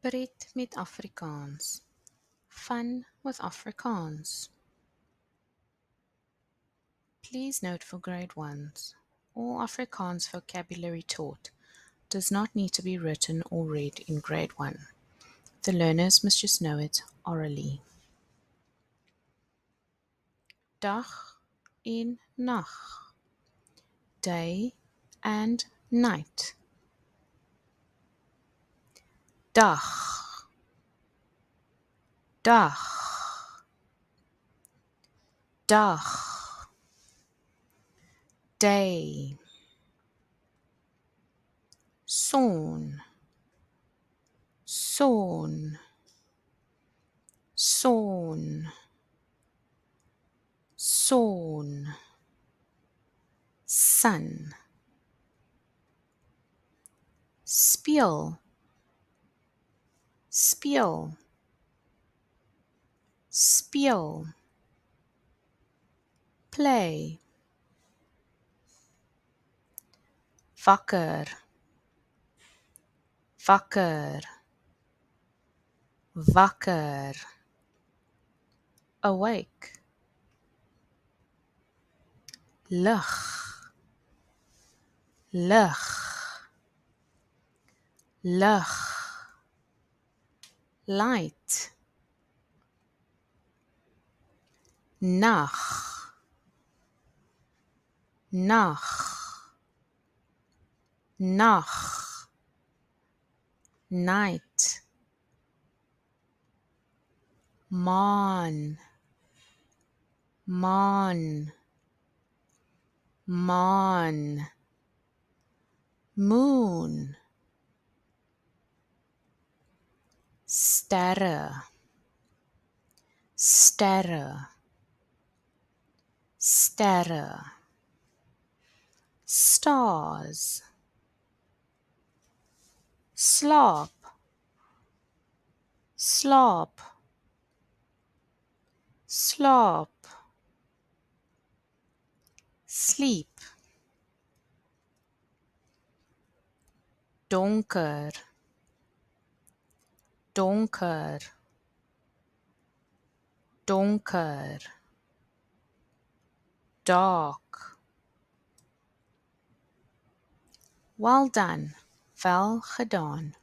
Pret met Afrikaans. Fun with Afrikaans. Please note for grade 1s, all Afrikaans vocabulary taught does not need to be written or read in grade 1. The learners must just know it orally. Dag en nag. Day and night. Dag. Dag. Dag. Day. Son. Son. Son. Son. Sun. Speel. Speel. Speel. Play. Wakker. Wakker. Wakker. Awake. Lig. Lig. Lig. Light. Nag. Nag. Nag. Night. Maan. Maan. Maan. Moon. Sterre. Sterre. Sterre. Stars. Slaap. Slaap. Slaap. Sleep. Donker. Donker. Donker. Dark. Well done. Wel gedaan.